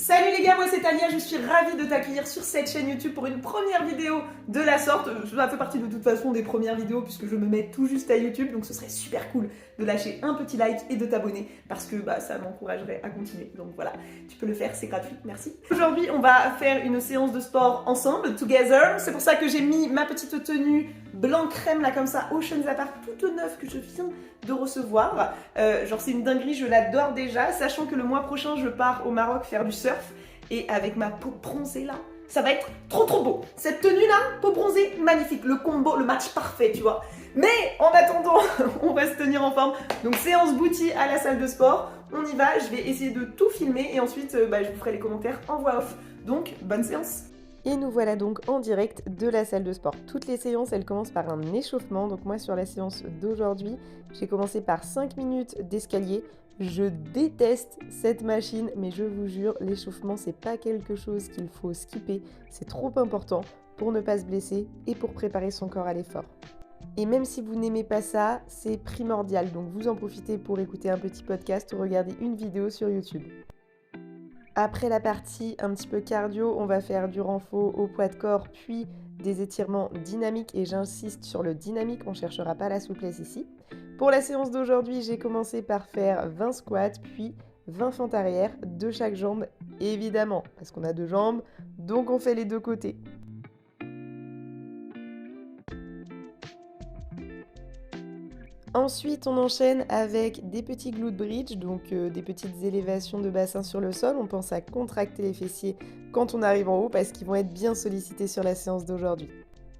Salut les gars, moi c'est Talia, je suis ravie de t'accueillir sur cette chaîne YouTube pour une première vidéo de la sorte. Ça fait partie de toute façon des premières vidéos puisque je me mets tout juste à YouTube, donc ce serait super cool de lâcher un petit like et de t'abonner parce que ça m'encouragerait à continuer. Donc voilà, tu peux le faire, c'est gratuit, merci. Aujourd'hui on va faire une séance de sport ensemble, together. C'est pour ça que j'ai mis ma petite tenue blanc crème là comme ça, Ocean Apart, toute neuve que je viens de recevoir. Genre c'est une dinguerie, je l'adore déjà, sachant que le mois prochain je pars au Maroc faire du surf et avec ma peau bronzée là, ça va être trop beau. Cette tenue là, peau bronzée, magnifique, le combo, le match parfait, tu vois. Mais en attendant, on va se tenir en forme. Donc séance booty à la salle de sport, on y va, je vais essayer de tout filmer et ensuite je vous ferai les commentaires en voix off. Donc bonne séance. Et nous voilà donc en direct de la salle de sport. Toutes les séances, elles commencent par un échauffement. Donc moi, sur la séance d'aujourd'hui, j'ai commencé par 5 minutes d'escalier. Je déteste cette machine, mais je vous jure, l'échauffement, c'est pas quelque chose qu'il faut skipper. C'est trop important pour ne pas se blesser et pour préparer son corps à l'effort. Et même si vous n'aimez pas ça, c'est primordial. Donc vous en profitez pour écouter un petit podcast ou regarder une vidéo sur YouTube. Après la partie un petit peu cardio, on va faire du renfort au poids de corps, puis des étirements dynamiques, et j'insiste sur le dynamique, on ne cherchera pas la souplesse ici. Pour la séance d'aujourd'hui, j'ai commencé par faire 20 squats, puis 20 fentes arrière de chaque jambe, évidemment, parce qu'on a deux jambes, donc on fait les deux côtés. Ensuite, on enchaîne avec des petits glute bridge, donc des petites élévations de bassin sur le sol. On pense à contracter les fessiers quand on arrive en haut parce qu'ils vont être bien sollicités sur la séance d'aujourd'hui.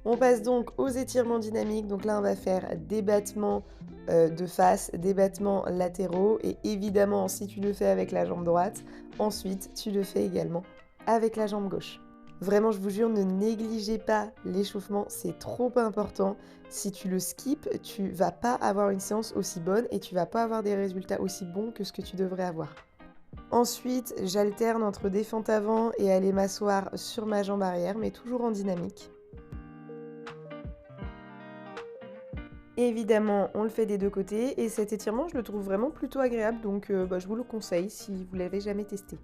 On passe donc aux étirements dynamiques. Donc là, on va faire des battements de face, des battements latéraux et évidemment, si tu le fais avec la jambe droite, ensuite, tu le fais également avec la jambe gauche. Vraiment, je vous jure, ne négligez pas l'échauffement, c'est trop important. Si tu le skippes, tu vas pas avoir une séance aussi bonne et tu vas pas avoir des résultats aussi bons que ce que tu devrais avoir. Ensuite, j'alterne entre des fentes avant et aller m'asseoir sur ma jambe arrière, mais toujours en dynamique. Évidemment, on le fait des deux côtés et cet étirement, je le trouve vraiment plutôt agréable, donc je vous le conseille si vous l'avez jamais testé.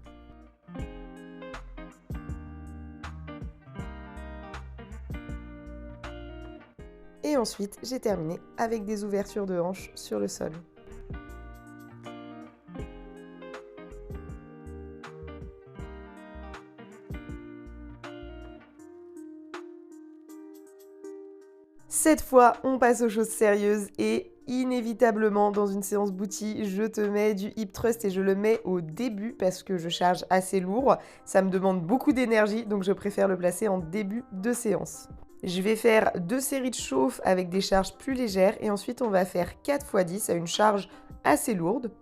Et ensuite, j'ai terminé avec des ouvertures de hanches sur le sol. Cette fois, on passe aux choses sérieuses et inévitablement, dans une séance booty, je te mets du hip thrust et je le mets au début parce que je charge assez lourd. Ça me demande beaucoup d'énergie, donc je préfère le placer en début de séance. Je vais faire 2 séries de chauffe avec des charges plus légères et ensuite on va faire 4 x 10 à une charge assez lourde.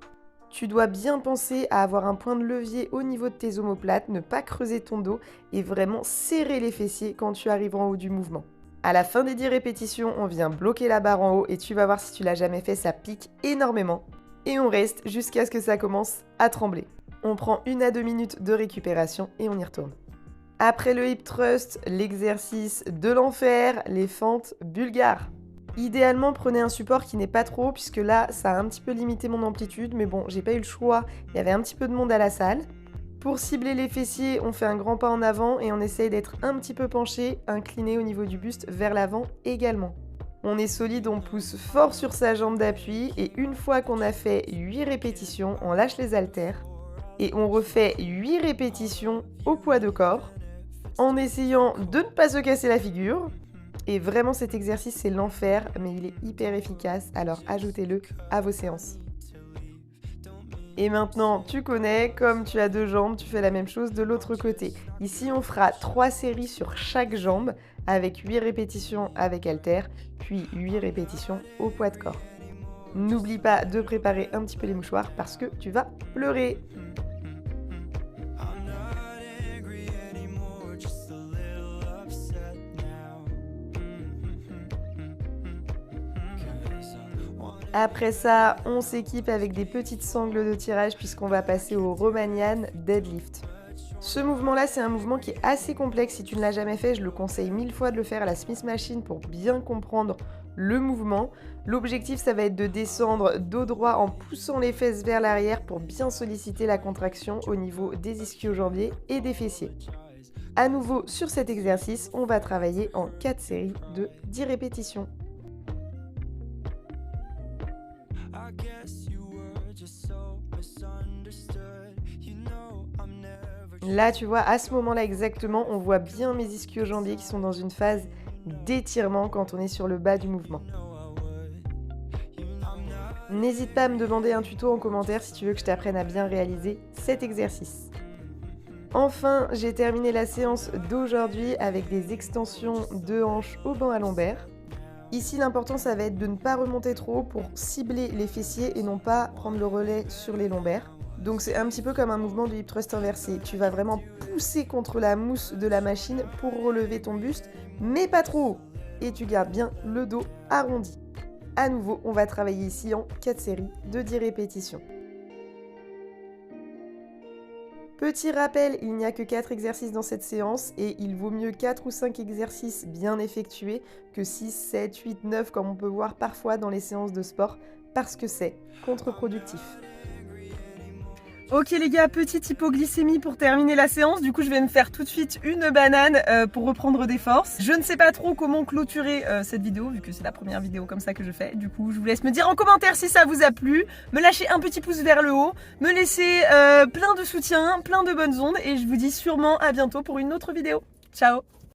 Tu dois bien penser à avoir un point de levier au niveau de tes omoplates, ne pas creuser ton dos et vraiment serrer les fessiers quand tu arrives en haut du mouvement. À la fin des 10 répétitions, on vient bloquer la barre en haut et tu vas voir si tu l'as jamais fait, ça pique énormément. Et on reste jusqu'à ce que ça commence à trembler. On prend 1 à 2 minutes de récupération et on y retourne. Après le hip thrust, l'exercice de l'enfer, les fentes bulgares. Idéalement, prenez un support qui n'est pas trop haut puisque là, ça a un petit peu limité mon amplitude, mais bon, j'ai pas eu le choix, il y avait un petit peu de monde à la salle. Pour cibler les fessiers, on fait un grand pas en avant et on essaye d'être un petit peu penché, incliné au niveau du buste vers l'avant également. On est solide, on pousse fort sur sa jambe d'appui et une fois qu'on a fait 8 répétitions, on lâche les haltères et on refait 8 répétitions au poids de corps, en essayant de ne pas se casser la figure. Et vraiment cet exercice c'est l'enfer, mais il est hyper efficace, alors ajoutez-le à vos séances. Et maintenant tu connais, comme tu as 2 jambes, tu fais la même chose de l'autre côté. Ici on fera 3 séries sur chaque jambe, avec 8 répétitions avec haltère, puis 8 répétitions au poids de corps. N'oublie pas de préparer un petit peu les mouchoirs parce que tu vas pleurer. Après ça, on s'équipe avec des petites sangles de tirage puisqu'on va passer au Romanian Deadlift. Ce mouvement-là, c'est un mouvement qui est assez complexe. Si tu ne l'as jamais fait, je le conseille 1000 fois de le faire à la Smith Machine pour bien comprendre le mouvement. L'objectif, ça va être de descendre dos droit en poussant les fesses vers l'arrière pour bien solliciter la contraction au niveau des ischio-jambiers et des fessiers. À nouveau, sur cet exercice, on va travailler en 4 séries de 10 répétitions. Là, tu vois, à ce moment-là exactement, on voit bien mes ischio-jambiers qui sont dans une phase d'étirement quand on est sur le bas du mouvement. N'hésite pas à me demander un tuto en commentaire si tu veux que je t'apprenne à bien réaliser cet exercice. Enfin, j'ai terminé la séance d'aujourd'hui avec des extensions de hanches au banc à lombaire. Ici, l'important, ça va être de ne pas remonter trop haut pour cibler les fessiers et non pas prendre le relais sur les lombaires. Donc c'est un petit peu comme un mouvement du hip thrust inversé. Tu vas vraiment pousser contre la mousse de la machine pour relever ton buste, mais pas trop haut. Et tu gardes bien le dos arrondi. À nouveau, on va travailler ici en 4 séries de 10 répétitions. Petit rappel, il n'y a que 4 exercices dans cette séance et il vaut mieux 4 ou 5 exercices bien effectués que 6, 7, 8, 9 comme on peut voir parfois dans les séances de sport parce que c'est contre-productif. Ok les gars, petite hypoglycémie pour terminer la séance, du coup je vais me faire tout de suite une banane pour reprendre des forces. Je ne sais pas trop comment clôturer cette vidéo vu que c'est la première vidéo comme ça que je fais. Du coup je vous laisse me dire en commentaire si ça vous a plu, me lâcher un petit pouce vers le haut, me laisser plein de soutien, plein de bonnes ondes et je vous dis sûrement à bientôt pour une autre vidéo. Ciao!